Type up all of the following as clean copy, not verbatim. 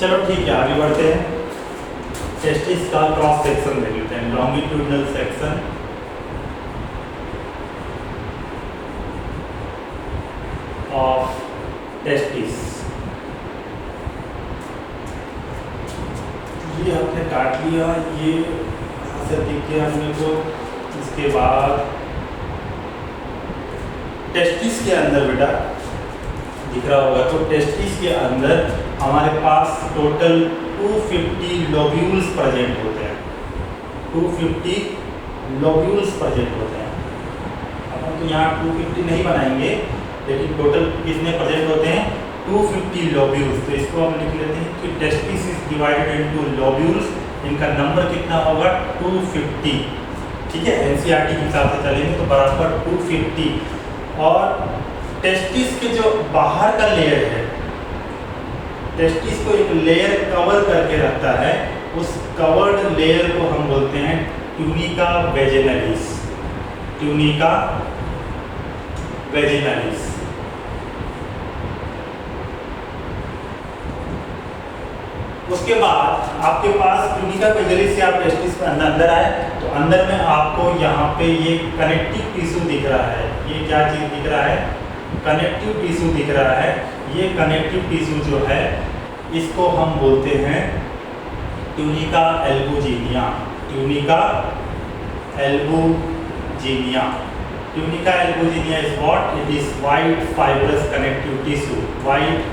चलो ठीक है, आगे बढ़ते हैं। टेस्टिस का क्रॉस सेक्शन देख लेते हैं, लॉन्गिट्यूडनल सेक्शन ऑफ टेस्टिस। ये हमने काट लिया, ये यहाँ से दिख गया हमने को। इसके बाद टेस्टिस के अंदर बेटा दिख रहा होगा, तो टेस्टिस के अंदर हमारे पास टोटल 250 लोब्यूल्स प्रेजेंट होते हैं। 250 लोब्यूल्स प्रेजेंट होते हैं। अब हम तो यहाँ 250 नहीं बनाएंगे, लेकिन टोटल कितने प्रेजेंट होते हैं? 250 लोब्यूल्स। तो इसको हम लिख लेते हैं कि testis is divided into lobules. इनका नंबर कितना होगा? 250। ठीक है, एनसीईआरटी के हिसाब से चलेंगे तो बराबर 250। और टेस्टिस के जो बाहर का लेयर है, टेस्टिस को एक लेयर कवर करके रखता है, उस कवर्ड लेयर को हम बोलते हैं ट्यूनिका वेजिनलिस। ट्यूनिका वेजिनलिस। उसके बाद आपके पास ट्यूनिका वेजिनलिस से आप टेस्टिस के अंदर आए तो अंदर में आपको यहाँ पे ये कनेक्टिव टिश्यू दिख रहा है। ये क्या चीज़ दिख रहा है? कनेक्टिव टिश्यू दिख रहा है। ये कनेक्टिव टिश्यू जो है इसको हम बोलते हैं tunica albuginea. Tunica albuginea. Tunica albuginea is what? It is white fibrous connective tissue. White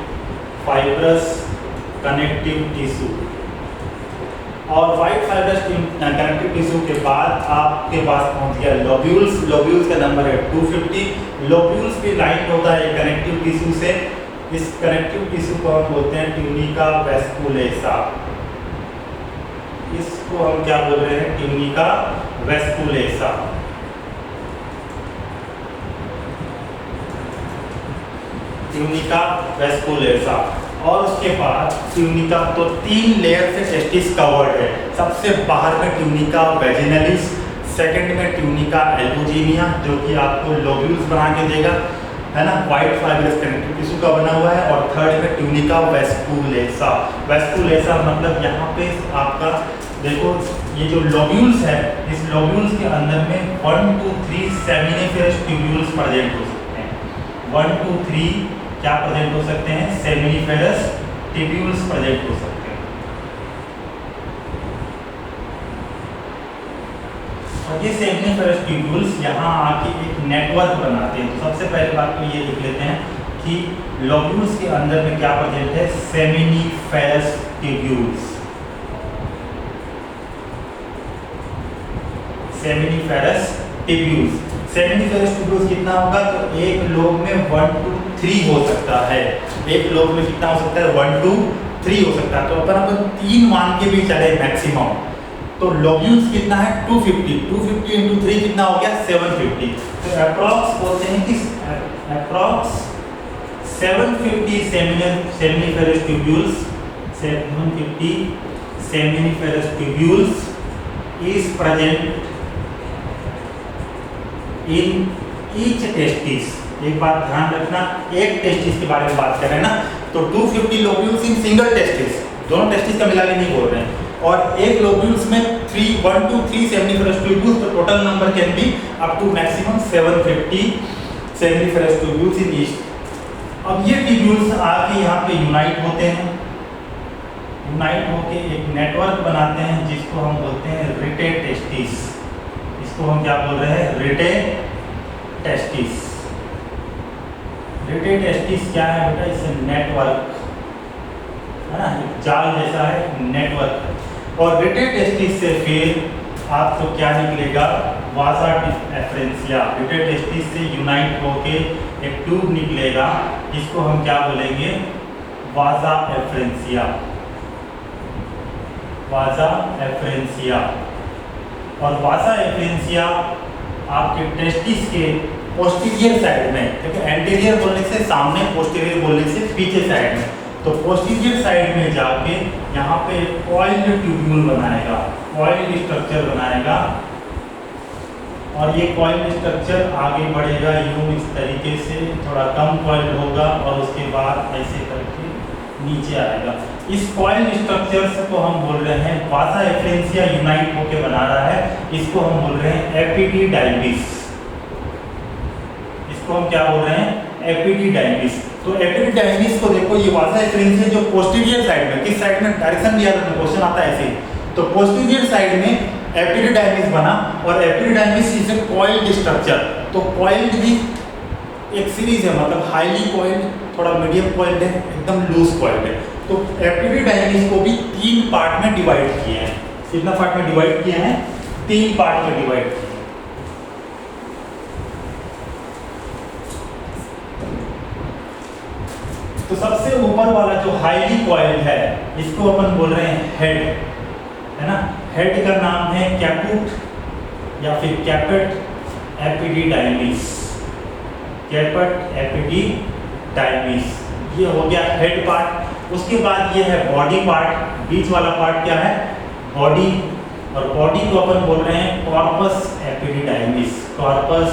fibrous connective tissue. और वाइट फाइब्रस कनेक्टिव टिश्यू के बाद आपके पास पहुंच गया लोब्यूल्स। लोब्यूल्स का नंबर है 250। लोब्यूल्स भी लाइन होता है कनेक्टिव टिश्यू से। इस कनेक्टिव टिश्यू को हम बोलते हैं ट्यूनिका वेस्कुलेसा। इसको हम क्या बोल रहे हैं? ट्यूनिका वेस्कुलेसा। ट्यूनिका वेस्कुलेसा। और उसके बाद ट्यूनिका, तो 3 लेयर से टेस्टिस कवर्ड है। सबसे बाहर में ट्यूनिका वेजिनलिस, सेकंड में ट्यूनिका एल्बुजिनिया जो कि आपको लोब्यूल्स बना के देगा, है ना, वाइट फाइब्रस कनेक्टिव टिश्यू का बना हुआ है। और थर्ड में ट्यूनिका वेस्कुलेसा। वेस्कुलेसा मतलब यहाँ पे आपका देखो, ये जो लोब्यूल्स है, इस लोब्यूल्स के अंदर में 1 2 3 सेमिनिफेरस ट्यूब्यूल्स प्रेजेंट हो सकते हैं। 1 2 3 क्या प्रेजेंट हो सकते हैं? सेमिनिफेरस ट्यूब्यूल्स प्रेजेंट हो सकते हैं। और ये सेमिनिफेरस ट्यूब्यूल्स यहाँ आके एक नेटवर्क बनाते हैं। तो सबसे पहले बात तो ये लिख लेते हैं कि लोब्यूल्स के अंदर में क्या प्रेजेंट है? Seminiferous tubules. Seminiferous tubules. Seminiferous tubules कितना होगा? तो एक लोब में 1 2 3 हो सकता है। एक लोब में कितना हो सकता है? 1 2 3 हो सकता है। तो अपन 3 मान के भी चले मैक्सिमम। तो लोब्यूल्स कितना है? 250। 250 इंटू 3 कितना हो गया? 750। तो अप्रॉक्स बोलते हैं कि approx 750 seminiferous tubules, 750 seminiferous tubules is present in each testis। एक बात ध्यान रखना, एक टेस्टिस के बारे में बात कर रहे हैं ना, तो 250 लोब्यूल्स इन सिंगल टेस्टिस, दोनों टेस्टिस का मिला के नहीं बोल रहे हैं। और एक लोब्यूल्स में 1 2 3 सेमिनिफेरस ट्यूब्यूल्स, तो total number can be up to maximum 750 seminiferous tubules in each. अब ये ट्यूब्यूल्स आके यहाँ पे यूनाइट होते हैं। यूनाइट होके एक नेटवर्क बनाते हैं जिसको हम बोलते हैं रिटे टेस्टिस। इसको हम क्या बोल रहे हैं? रिटे टेस्टिस। रिटे टेस्टिस क्या है बेटा? इसे नेटवर्क है ना, जाल जैसा है, नेटवर्क। और रिटे टेस्टिस से फिर आपको क्या निकलेगा? वासा एफरेंसिया। रिटे टेस्टिस से यूनाइट होके एक ट्यूब निकलेगा जिसको हम क्या बोलेंगे? वासा एफरेंसिया। वासा एफरेंसिया। और वासा एफरेंसिया आपके टेस्टिस के पोस्टीरियर साइड में, क्योंकि एंटीरियर बोलने से सामने, पोस्टीरियर बोलने से पीछे साइड में, तो पोस्टीरियर साइड में जाके यहाँ पे कॉइल्ड ट्यूब्यूल बनाएगा, कॉइल्ड स्ट्रक्चर बनाएगा। और ये कॉइल्ड स्ट्रक्चर आगे बढ़ेगा यूं इस तरीके से, थोड़ा कम कॉइल्ड होगा और उसके बाद ऐसे करके नीचे आएगा। इस कॉइल स्ट्रक्चर्स को हम बोल रहे हैं वासा एफरेंसिया यूनाइट होके बना रहा है, इसको हम बोल रहे हैं एपिडिडाइमिस। इसको हम क्या बोल रहे हैं? एपिडिडाइमिस। तो एपिडिडाइमिस को देखो, ये वासा एफरेंसिया जो पोस्टीरियर साइड में, किस साइड में डायरेक्शन दिया था, क्वेश्चन आता है ऐसे, तो पोस्टीरियर साइड में एपिडिडाइमिस बना, और epididymis is a coiled structure. तो कॉइल्ड भी एक सीरीज है, मतलब हाईली कॉइल्ड, थोड़ा मीडियम कॉइल्ड है, एकदम लूज कॉइल्ड है। तो एपिडिडाइमिस को भी 3 पार्ट में डिवाइड किए हैं। कितना पार्ट में डिवाइड किए हैं? 3 पार्ट में डिवाइड किए हैं। तो सबसे ऊपर वाला जो हाईली कॉइल्ड है, इसको अपन बोल रहे हैं हेड, है ना। हेड का नाम है कैपुट या फिर कैपेट एपिडिडाइमिस। कैपेट एपिडिडाइमिस, ये हो गया हेड पार्ट। उसके बाद ये है बॉडी पार्ट। बीच वाला पार्ट क्या है? बॉडी। और बॉडी को अपन बोल रहे हैं कॉर्पस एपिडिडाइमिस। Corpus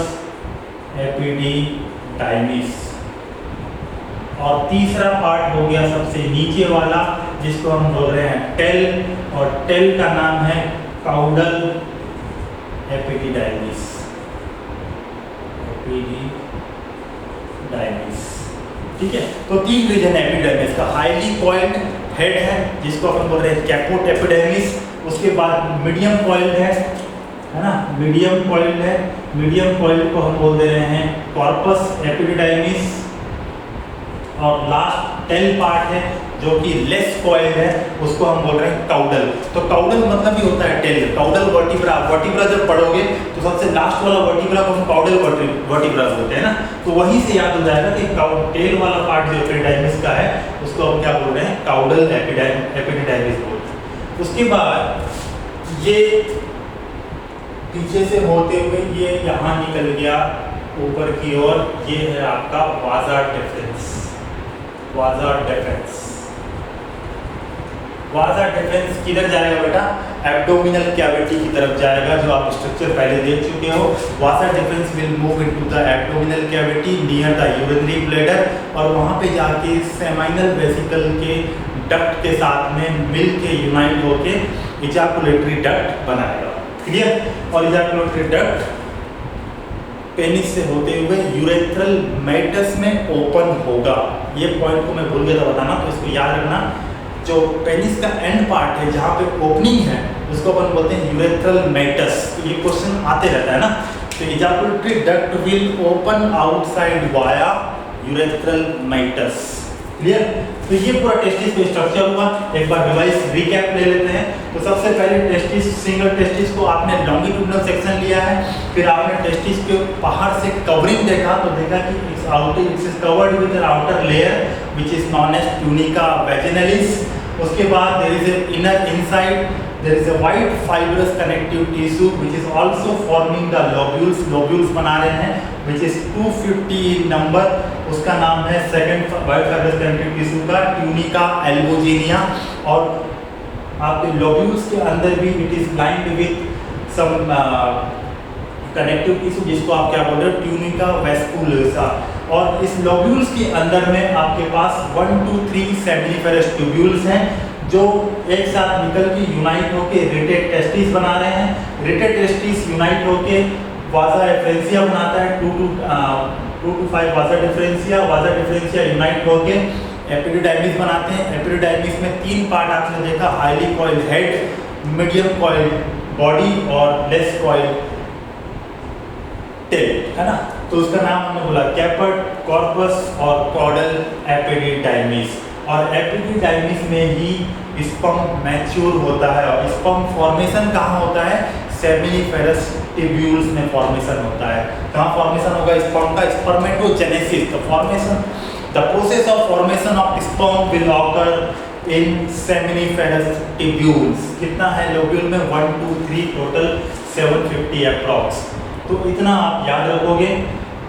epididymis. और तीसरा पार्ट हो गया सबसे नीचे वाला, जिसको हम बोल रहे हैं टेल, और टेल का नाम है काउडल एपिडिडाइमिस। एपिडिडाइमिस, ठीक है। तो 3 रीजन है एपिडिडाइमिस का। हाईली कॉइल्ड हेड है, जिसको अपन बोल रहे हैं कैपोट एपिडिडाइमिस। उसके बाद मीडियम कॉइल्ड है ना, मीडियम कॉइल्ड है। मीडियम कॉइल्ड को हम बोल दे रहे हैं कॉर्पस एपिडिडाइमिस। और लास्ट टेल पार्ट है जो कि लेस कॉइल्ड है, उसको हम बोल रहे हैं काउडल। तो काउडल मतलब ही होता है टेल। काउडल वर्टिब्रा, वर्टिब्रा जब पढ़ोगे तो सबसे लास्ट वाला वर्टिब्रा को हम काउडल वर्टिब्रा बोलते हैं ना। तो वहीं से याद हो जाएगा कि टेल वाला पार्ट जो एपिडिडाइमिस का है, उसको हम क्या बोल रहे हैं? काउडल एपिडिडाइमिस बोलते हैं। उसके बाद ये पीछे से होते हुए ये यहाँ निकल गया ऊपर की ओर, ये है आपका वाजा डिफरेंस। वाजा डिफरेंस, वाजा डिफरेंस किधर जाएगा बेटा? एब्डोमिनल कैविटी की तरफ जाएगा, जो आप स्ट्रक्चर पहले देख चुके हो। वाजा difference will move into the abdominal cavity near the urinary bladder, और वहाँ पे जाके सेमाइनल वेसिकल के डक्ट के साथ में मिल के यूनाइट होके इजैकुलेटरी डक्ट बनाएगा। क्लियर? और इजैकुलेटरी डक्ट पेनिस से होते हुए यूरेथ्रल मेटस में ओपन होगा। ये पॉइंट को मैं भूल गया था बताना, तो इसको याद रखना। जो पेनिस का एंड पार्ट है, जहाँ पे ओपनिंग है, उसको अपन बोलते हैं यूरेथ्रल मेटस। तो ये क्वेश्चन आते रहता है ना। तो ejaculatory duct will open outside via urethral meatus. Clear? तो ये पूरा टेस्टिस का स्ट्रक्चर हुआ। एक बार रिवाइज रिकैप ले लेते हैं। तो सबसे पहले टेस्टिस, सिंगल टेस्टिस को आपने लॉन्गिट्यूडिनल सेक्शन लिया है, फिर आपने टेस्टिस के बाहर से कवरिंग देखा, तो देखा कि its is covered with an outer layer which is known as tunica vaginalis. उसके बाद there is an inner inside, there is a white fibrous connective tissue which is also forming the lobules. Lobules बना रहे हैं which is 250 number. उसका नाम है second white fibrous connective tissue का tunica albuginea. और आपके लोब्यूल्स के अंदर भी it is lined with some connective tissue, जिसको आप क्या बोल रहे हो? Tunica vasculosa. और इस लोब्यूल्स के अंदर में आपके पास 1 to 3 सेमिनिफेरस ट्यूब्यूल्स हैं, जो एक साथ निकल के यूनाइट होके रिटेड टेस्टिस बना रहे हैं। रिटेड टेस्टिस यूनाइट होके वाजा एफरेंसिया बनाता है। 2 to 5 वाजा डिफरेंसिया। वाजा डिफरेंसिया यूनाइट होके एपिडिडाइमिस बनाते हैं। एपिडिडाइमिस में 3 पार्ट आपने देखा, highly coiled head, medium coiled body और लेस कॉइल्ड टेल, है ना। तो उसका नाम हमने बोला कैपेट, कॉर्पस और कॉडल एपिडिडाइमिस। और एपिडिडाइमिस में ही स्पर्म मैच्योर होता है। और स्पर्म फॉर्मेशन कहाँ होता है? सेमिनिफेरस ट्यूब्यूल्स में फॉर्मेशन होता है। कहाँ फॉर्मेशन होगा स्पर्म का? Spermatogenesis. The formation, the process of formation of sperm will occur in seminiferous tubules. कितना है लोब्यूल में? 1 2 3, टोटल 750 अप्रॉक्स। तो इतना आप याद रखोगे,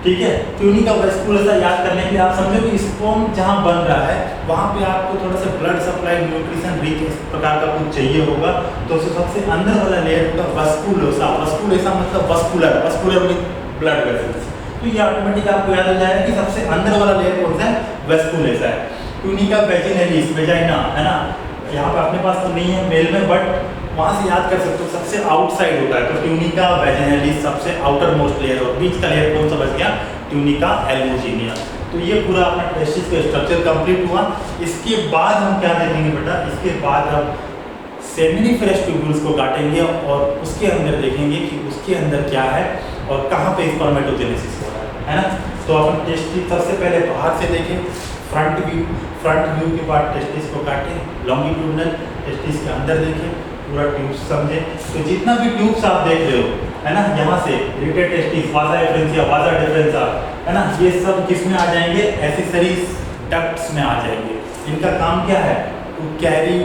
ठीक है। ट्यूनिका वेस्कुलोसा याद करने के लिए आप समझो कि स्पर्म जहाँ बन रहा है, वहाँ पे आपको थोड़ा सा ब्लड सप्लाई, न्यूट्रिशन रिच इस प्रकार का कुछ चाहिए होगा। तो सबसे अंदर वाला लेयर होगा वेस्कुलोसा। वेस्कुलोसा मतलब vascular, vascular with blood vessels. तो ये ऑटोमेटिक आपको याद हो जाएगा कि सबसे अंदर वाला लेयर कौन सा है? वेस्कुलोसा है। ट्यूनिका वेजिनलिस, वेजाइना है ना, यहाँ पे अपने पास तो नहीं है मेल में, बट वहाँ से याद कर सकते हो सबसे आउटसाइड होता है। तो ट्यूनिका वेजिनलिस सबसे आउटर मोस्ट लेयर, और बीच का लेयर कौन सा बच गया, ट्यूनिका एल्बुजिनिया। तो ये पूरा अपना टेस्टिस का स्ट्रक्चर कंप्लीट हुआ। इसके बाद हम क्या देखेंगे बेटा, इसके बाद हम सेमिनिफेरस ट्यूब्यूल्स को काटेंगे और उसके अंदर देखेंगे कि उसके अंदर क्या है और कहाँ पे स्पर्मेटोजेनेसिस हो रहा है ना। तो अपन टेस्टिस सबसे पहले बाहर से देखें, फ्रंट व्यू के बाद टेस्टिस को काटें, लॉन्गिट्यूडनल टेस्टिस के अंदर देखें, पूरा ट्यूब्स समझें। तो जितना भी ट्यूब्स आप देख रहे हो है ना, यहाँ से रिटेड टेस्टिस, वाजा एफ्रेंसिया, वाजा डिफरेंसा है ना, ये सब किस में आ जाएंगे, एक्सेसरीज डक्ट्स में आ जाएंगे। इनका काम क्या है, to carry,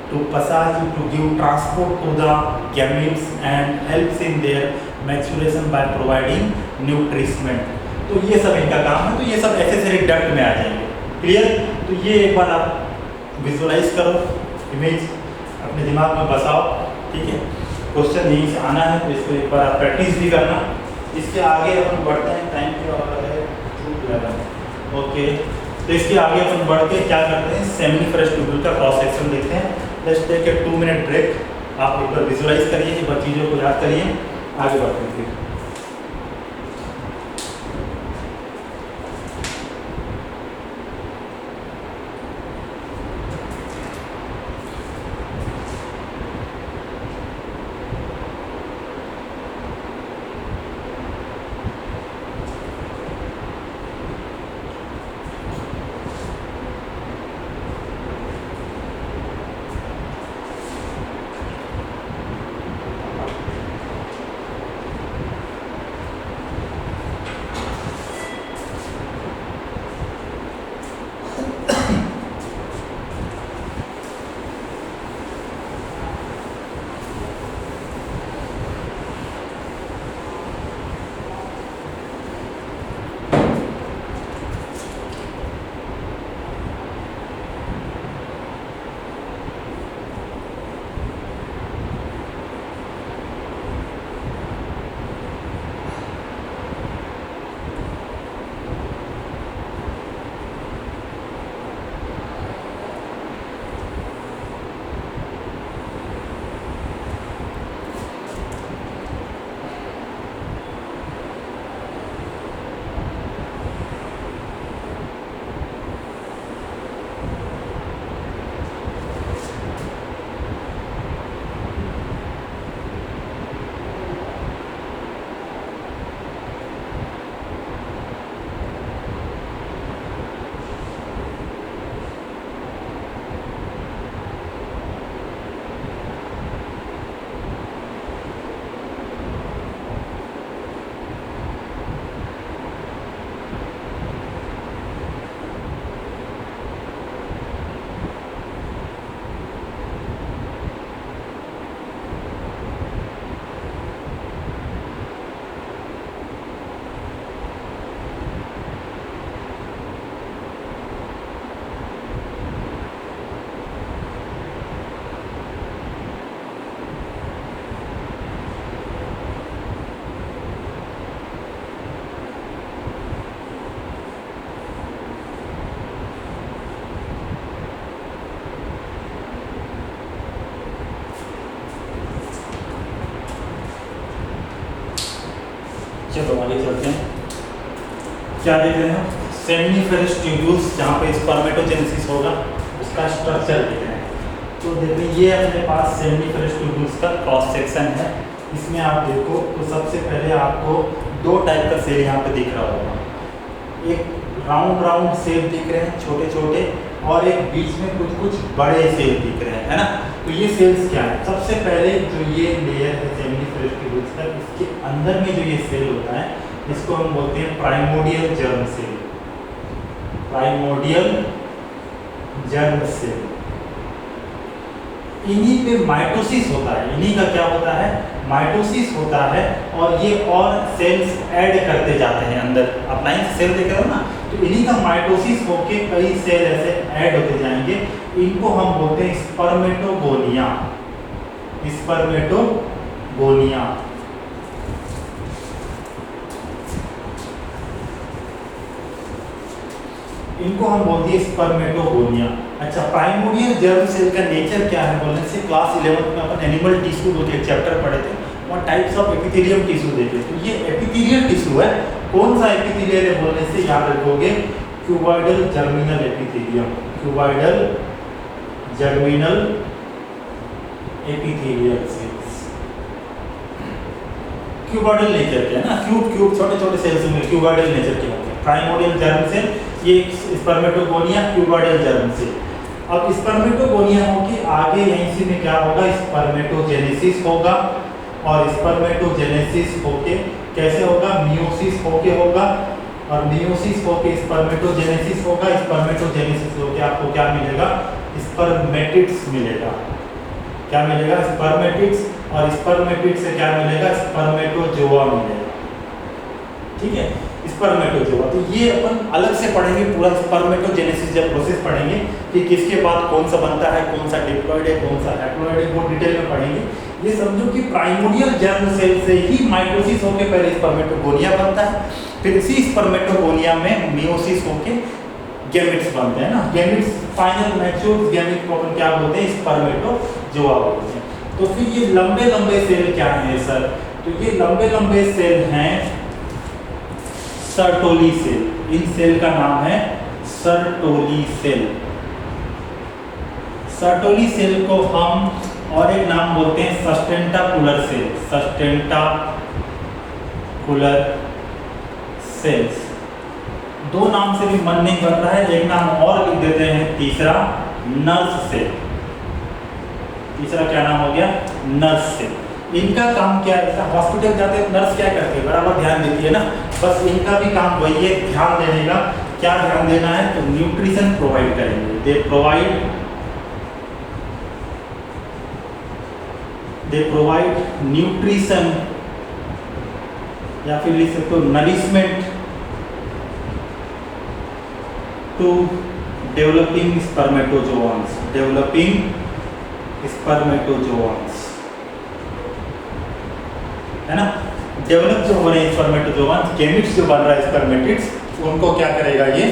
to passage, to give transport to the gametes and helps in their maturation by providing nutriment। तो ये सब इनका काम है, तो ये सब एक्सेसरी डक्ट में आ जाएंगे। क्लियर। तो ये एक बार आप विजुअलाइज करो, इमेज अपने दिमाग में बसाओ, ठीक है। क्वेश्चन यहीं से आना है, तो इसको एक बार आप प्रैक्टिस भी करना। इसके आगे अपन बढ़ते हैं, टाइम क्या हो रहा है, 2:11। ओके, तो इसके आगे अपन बढ़ के क्या करते हैं, सेमिनिफेरस ट्यूब्यूल का क्रॉस सेक्शन देखते हैं। Let's take a 2 minute break. आप एक बार विजुअलाइज करिए, एक बार चीज़ों को याद करिए, आगे बढ़ते हैं। चलो आगे चलते हैं। क्या देख रहे हैं, सेमिनिफेरस ट्यूब्यूल्स, जहाँ पे स्पर्मेटोजेनेसिस होगा उसका स्ट्रक्चर देख रहे हैं। तो देखिए ये अपने पास सेमिनिफेरस ट्यूब्यूल्स का क्रॉस सेक्शन है। इसमें आप देखो तो सबसे पहले आपको 2 टाइप का सेल यहाँ पे दिख रहा होगा, एक राउंड सेल दिख रहे हैं छोटे छोटे, और एक बीच में कुछ बड़े सेल दिख रहे हैं, है ना। तो ये सेल्स क्या है, सबसे पहले जो ये लेयर है सेमिनिफेरस ट्यूब्यूल्स का, इसके अंदर में जो ये सेल होता है इसको हम बोलते हैं primordial germ cell. Primordial germ cell, इन्हीं पे माइटोसिस होता है, इन्हीं का क्या होता है, माइटोसिस होता है, और ये और सेल्स ऐड करते जाते हैं अंदर। आप लाइन से सेल देख रहे हो ना, तो इन्हीं का माइटोसिस होके कई सेल ऐसे ऐड होते जाएंगे। इनको हम बोलते हैं स्पर्मेटोगोनिया। स्पर्मेटोगोनिया। इनको हम बोलते हैं स्पर्मेटोगोनिया। अच्छा, प्राइमोर्डियल जर्म सेल का नेचर क्या है बोलने से क्लास 11 में अपन एनिमल टिश्यू बोल के एक चैप्टर पढ़े थे, और टाइप्स ऑफ एपिथेलियम टिश्यू देखे। तो ये एपिथेलियल टिश्यू है। कौन सा एपिथेलियल है बोलने से याद रखोगे, cuboidal germinal epithelium, cuboidal germinal epithelial cells. Cuboidal nature के है ना, क्यूब छोटे छोटे सेल्स में क्यूबॉइडल नेचर के होते हैं। प्राइमोर्डियल जर्म सेल, ये स्पर्मेटोगोनिया क्यूबॉइडल जर्म सेल। अब स्पर्मेटोगोनिया होके आगे यहीं से में क्या होगा, स्पर्मेटोजेनेसिस होगा, और स्पर्मेटोजेनेसिस होके कैसे होगा, मियोसिस होके होगा, और मियोसिस होके स्पर्मेटोजेनेसिस होगा, स्पर्मेटोजेनेसिस होके आपको क्या मिलेगा, स्पर्मेटिड्स मिलेगा। क्या मिलेगा, स्पर्मेटिड्स, और स्पर्मेटिड्स से क्या मिलेगा, स्पर्मेटोजोआ मिलेगा। ठीक है, स्पर्मेटोजोआ। तो ये अपन अलग से पढ़ेंगे पूरा स्पर्मेटोजेनेसिस जब प्रोसेस पढ़ेंगे कि किसके बाद कौन सा बनता है, कौन सा डिप्लॉइड है, कौन सा हैप्लॉइड है, वो डिटेल में पढ़ेंगे। ये समझो कि प्राइमोर्डियल जर्म सेल से ही माइटोसिस होके पहले स्पर्मेटोगोनिया बनता है, फिर इसी स्पर्मेटोगोनिया में मियोसिस होके गैमेट्स बनते हैं ना। गैमेट्स फाइनल मैच्योर गैमेट को अपन क्या बोलते हैं, स्पर्मेटोजोआ बोलते हैं। तो फिर ये लंबे लंबे सेल क्या हैं सर, तो ये लंबे लंबे सेल हैं सर्टोली सेल। इन सेल का नाम है सर्टोली सेल। सर्टोली सेल को हम और एक नाम बोलते हैं सस्टेंटाकुलर सेल, सस्टेंटाकुलर सेल्स। दो नाम से भी मन नहीं कर रहा है, एक नाम और लिख देते हैं, तीसरा नर्स सेल। तीसरा क्या नाम हो गया, नर्स सेल। इनका काम क्या है, हॉस्पिटल जाते हैं नर्स क्या करती है, बराबर ध्यान देती है ना, बस इनका भी काम वही है, ध्यान देने का। क्या ध्यान देना है, तो न्यूट्रिशन प्रोवाइड करेंगे। दे प्रोवाइड न्यूट्रिशन, या फिर लिख सकते हो नरिशमेंट टू डेवलपिंग स्पर्मेटोजोआन्स, डेवलपिंग स्पर्मेटोजोआन्स, है ना। डेवलप जो हो रहे हैं स्पर्मेटोजोआन्स, गैमेट्स जो बन रहा है स्पर्मेटिड्स, उनको क्या करेगा, ये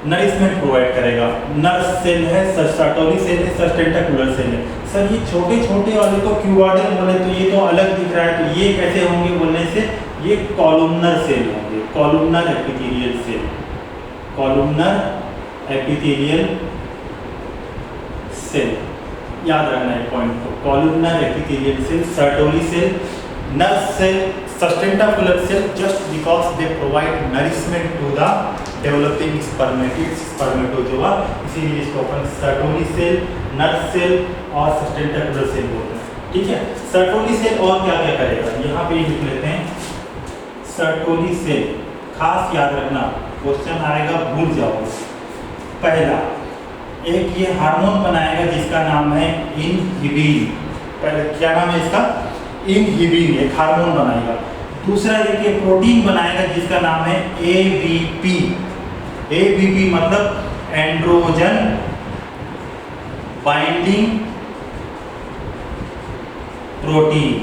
नरिशमेंट प्रोवाइड करेगा। नर्स सेल है, सर्टोली सेल है, सस्टेंटाकुलर सेल है। सर ये छोटे छोटे वाले को क्यूबॉइडल बोले तो ये तो अलग दिख रहा है, तो ये कैसे होंगे बोलने से, ये कॉलुमनर सेल होंगे, columnar epithelial cell, columnar epithelial cell. याद रखना है पॉइंट को, columnar epithelial cell, Sertoli cell, nurse cell, sustentacular cell, just because they provide nourishment to the developing spermatids, spermatozoa. इसीलिए इसको अपन सर्टोली सेल, नर्स सेल और sustentacular cell बोलते हैं। ठीक है, सर्टोली सेल और क्या क्या करेगा, यहाँ पे लिख लेते हैं सर्टोली सेल। खास याद रखना, क्वेश्चन आएगा भूल जाओ। पहला, एक ये हार्मोन बनाएगा जिसका नाम है इनहिबिन। पहले क्या नाम है इसका, इनहिबिन, एक हार्मोन बनाएगा। दूसरा एक ये प्रोटीन बनाएगा जिसका नाम है एबीपी। एबीपी मतलब एंड्रोजन बाइंडिंग प्रोटीन।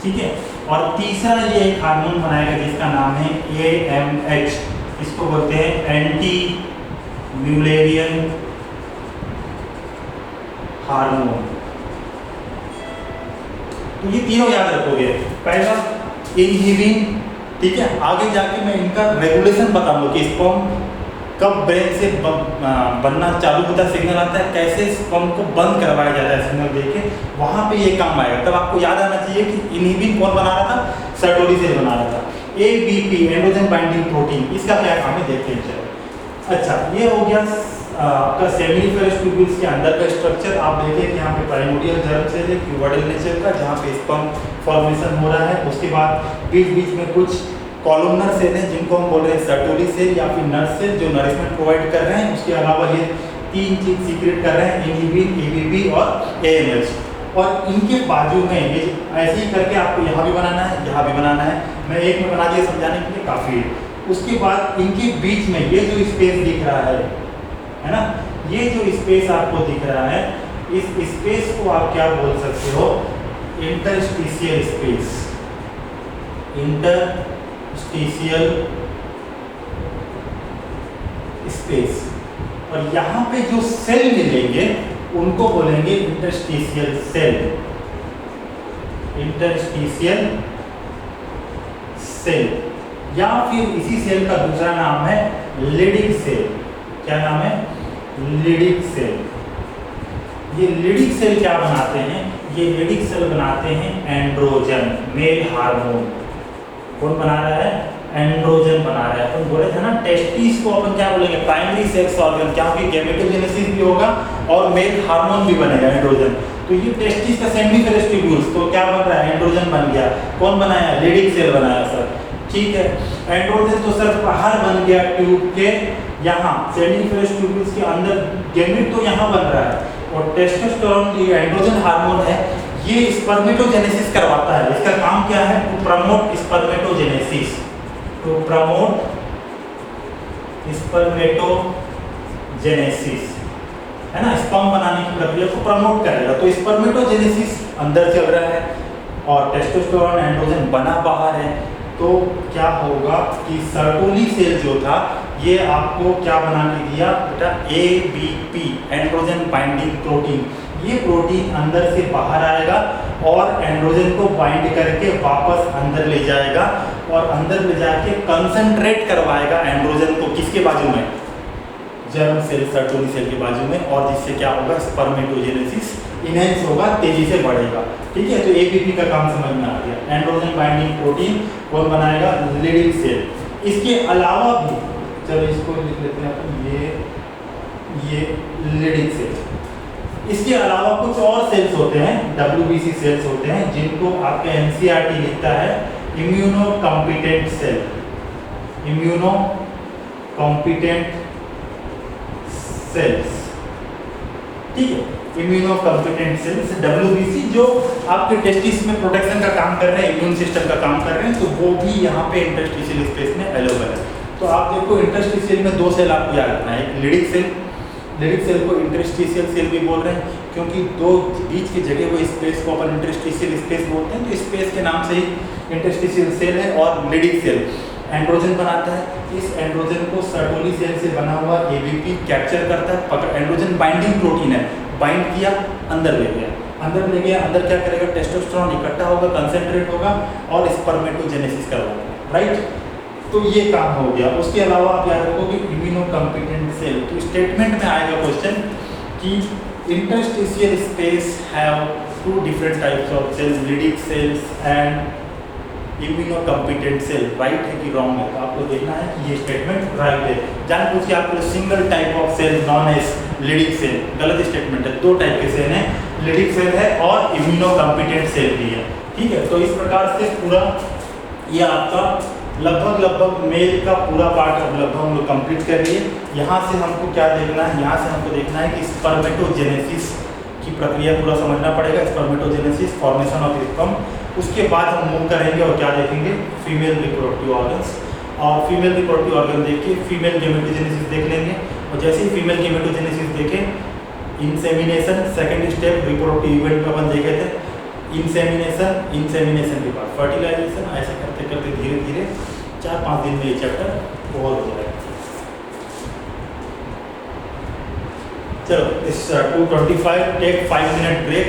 ठीक है, और तीसरा ये एक हार्मोन बनाएगा जिसका नाम है AMH। इसको बोलते हैं एंटी म्यूलेरियन हार्मोन। तो ये तीनों याद रखोगे। पहला इनहिबिन, ठीक है, आगे जाके मैं इनका रेगुलेशन बताऊंगा कि स्पर्म कब ब्रेन से बनना चालू होता है, सिग्नल आता है, कैसे स्पर्म को बंद करवाया जाता है सिग्नल देके, वहाँ पे ये काम आएगा। तब आपको याद आना चाहिए कि इनहिबिन कौन बना रहा था, सर्टोली सेल बना रहा था। ABP एंड्रोजन बाइंडिंग प्रोटीन, इसका क्या काम है देखते हैं चलो। अच्छा, ये हो गया आपका सेमिनिफेरस ट्यूब्यूल्स के अंदर का स्ट्रक्चर। आप देखिए कि यहाँ पे प्राइमोर्डियल जर्म सेल है क्यूबॉइडल नेचर का, जहाँ पे स्पर्म फॉर्मेशन हो रहा है। उसके बाद बीच बीच में कुछ कॉलुमनर सेल हैं जिनको हम बोल रहे हैं सर्टोली सेल या फिर नर्स सेल, जो नरिशमेंट प्रोवाइड कर रहे हैं। उसके अलावा ये तीन चीज सीक्रेट कर रहे हैं, इनहिबिन, ABP और AMH। और इनके बाजू में ये ऐसे ही करके आपको यहाँ भी बनाना है, यहाँ भी बनाना है। मैं एक में बना दिया समझाने के लिए, काफ़ी है। उसके बाद इनके बीच में ये जो स्पेस दिख रहा है ना, ये जो स्पेस आपको दिख रहा है, इस स्पेस को आप क्या बोल सकते हो, इंटरस्टिशियल स्पेस। इंटरस्टिशियल स्पेस, और यहाँ पे जो सेल मिलेंगे उनको बोलेंगे इंटरस्टिशियल सेल। इंटरस्टिशियल सेल, या फिर इसी सेल का दूसरा नाम है लीडिंग सेल। क्या नाम है? Leydig cell. ये लीडिंग सेल क्या बनाते हैं? ये लीडिंग सेल बनाते हैं एंड्रोजन, मेल हार्मोन। कौन बना रहा है? एंड्रोजन बना रहा है। अपन बोले थे ना टेस्टिस को अपन क्या बोलेंगे? प्राइमरी सेक्स ऑर्गन, क्योंकि गैमेटोजेनेसिस भी होगा और मेल हार्मोन भी बनेगा एंड्रोजन। तो ये टेस्टिस का सेमिनिफेरस ट्यूब्यूल्स, तो क्या बन रहा है? एंड्रोजन बन गया। कौन बनाया? लीडिंग सेल बनाया सर। ठीक है, एंड्रोजन तो सर बाहर बन गया ट्यूब के, यहाँ सेमिनिफेरस ट्यूब्यूल्स के अंदर गैमेट तो यहाँ बन रहा है। और टेस्टोस्टेरोन ये एंड्रोजन हार्मोन है, ये स्पर्मेटोजेनेसिस करवाता है। इसका काम क्या है? To promote spermatogenesis, to promote spermatogenesis, है ना, स्पर्म बनाने की प्रक्रिया को प्रमोट करेगा। तो स्पर्मेटोजेनेसिस अंदर चल रहा है और टेस्टोस्टेरोन एंड्रोजन बना बाहर है। तो क्या होगा कि सर्टोली सेल जो था ये आपको क्या बना के दिया बेटा? ABP, androgen binding protein. ये प्रोटीन अंदर से बाहर आएगा और एंड्रोजन को बाइंड करके वापस अंदर ले जाएगा, और अंदर ले जाके कंसंट्रेट करवाएगा एंड्रोजन को। किसके बाजू में? जर्म सेल, सर्टोली सेल के बाजू में, और जिससे क्या होगा? स्पर्मेटोजेनेसिस इनहेंस होगा, तेजी से बढ़ेगा। ठीक है, तो ABP का काम समझ में आ गया। एंड्रोजन बाइंडिंग प्रोटीन कौन बनाएगा? Leydig cell. इसके अलावा भी, चलो इसको लिख लेते हैं अपन, ये लीडिंग सेल। इसके अलावा कुछ और सेल्स होते हैं, WBC सेल्स होते हैं, जिनको आपके NCERT लिखता है immunocompetent cell. Immunocompetent cells, ठीक है, इम्यूनो कॉम्पिटेंट सेल्स WBC, जो आपके टेस्टिस में प्रोटेक्शन का काम कर रहे हैं, इम्यून सिस्टम का काम कर रहे हैं, तो वो भी यहाँ पे इंटरस्टिशियल स्पेस में अवेलेबल है। तो आप देखो इंटरस्टिशियल में दो सेल आपको याद रखना है, एक लीडिंग सेल, लीडिंग सेल को इंटरस्टिशियल सेल भी बोल रहे हैं, क्योंकि दो बीच की जगह वो स्पेस को अपन इंटरस्टिशियल स्पेस बोलते हैं। तो स्पेस के नाम से ही इंटरस्टिशियल सेल है। और लीडिंग सेल एंड्रोजन बनाता है, इस एंड्रोजन को सर्टोली सेल से बना हुआ ABP कैप्चर करता है, पकड़, एंड्रोजन बाइंडिंग प्रोटीन है, बाइंड किया, अंदर ले गया, अंदर ले गया, अंदर क्या करेगा? टेस्टोस्टेरोन इकट्ठा होगा, कंसंट्रेट होगा और स्पर्मेटोजेनेसिस करवाएगा, राइट। तो ये काम हो गया। उसके अलावा आप याद रखो कि इम्यूनो कॉम्पिटेंट सेल, तो स्टेटमेंट में आएगा क्वेश्चन कि interstitial space have two different types of cells, Leydig cells and immunocompetent cell, right है कि रॉन्ग है? तो आपको देखना है कि ये स्टेटमेंट राइट है। जानबूझ के आपको single type of cell known as Leydig cell, गलत स्टेटमेंट है। दो टाइप के सेल हैं, लीडिंग सेल है और इम्यूनो कॉम्पिटेंट सेल भी है। ठीक है, तो इस प्रकार से पूरा ये आपका लगभग मेल का पूरा पार्ट अब लगभग हम लोग कंप्लीट कर लिए। यहाँ से हमको क्या देखना है? यहाँ से हमको देखना है कि स्पर्मेटोजेनेसिस की प्रक्रिया पूरा समझना पड़ेगा, स्पर्मेटोजेनेसिस, फॉर्मेशन ऑफ स्पर्म। उसके बाद हम मूव करेंगे और क्या देखेंगे? फीमेल रिप्रोडक्टिव ऑर्गन्स, और फीमेल रिप्रोडक्टिव ऑर्गन देख के फीमेल गैमेटोजेनेसिस देख लेंगे। और जैसे ही फीमेल गैमेटोजेनेसिस देखें, insemination second step reproductive event में अपन देखे थे, इंसेमिनेशन के बाद फर्टिलाइजेशन, ऐसे करते करते धीरे धीरे 4-5 दिन में ये चैप्टर ओवर हो जाएगा। चलो इस 2:25 take 5 minute break,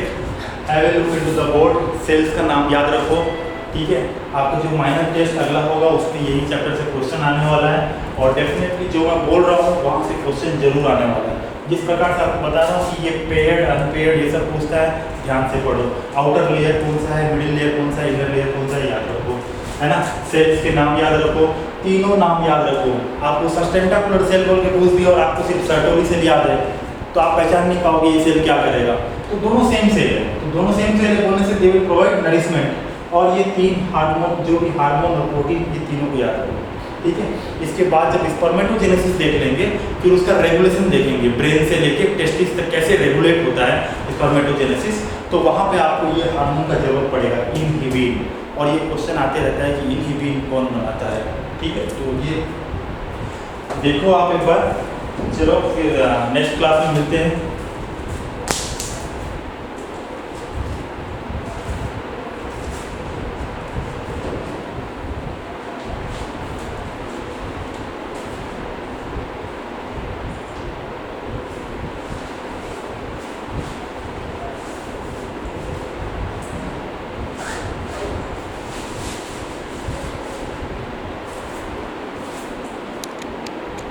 have a look into the board. Cells का नाम याद रखो, ठीक है। आपको जो माइनर टेस्ट अगला होगा उसमें यही चैप्टर से क्वेश्चन आने वाला है, और डेफिनेटली जो मैं बोल रहा हूँ वहाँ से क्वेश्चन जरूर आने वाला है। जिस प्रकार से आपको बता रहा हूँ कि ये पेयर्ड अनपेयर्ड ये सब पूछता है, ध्यान से पढ़ो। आउटर लेयर कौन सा है, मिडिल लेयर कौन सा है, इनर लेयर कौन सा है, याद रखो, है ना। सेल्स के नाम याद रखो, तीनों नाम याद रखो। आपको सस्टेंटाकुलर सेल बोल के पूछ दिया और आपको सिर्फ सर्टोली सेल याद है तो आप पहचान नहीं पाओगे ये सेल क्या करेगा। तो दोनों सेम सेल है, तो दोनों सेम सेल है बोलने से दे विल प्रोवाइड नरिशमेंट। और ये तीन हार्मोन, जो भी हार्मोन और प्रोटीन, ये तीनों को याद रखो, ठीक है। इसके बाद जब स्पर्मेटोजेनेसिस देख लेंगे, फिर उसका रेगुलेशन देखेंगे, ब्रेन से लेके टेस्टिस तक कैसे रेगुलेट होता है स्पर्मेटोजेनेसिस। तो वहाँ पे आपको ये हार्मोन का जरूरत पड़ेगा, इनहिबिन। और ये क्वेश्चन आते रहता है कि इनहिबिन कौन बनाता है, ठीक है। तो ये देखो आप एक बार। चलो फिर नेक्स्ट क्लास में मिलते हैं।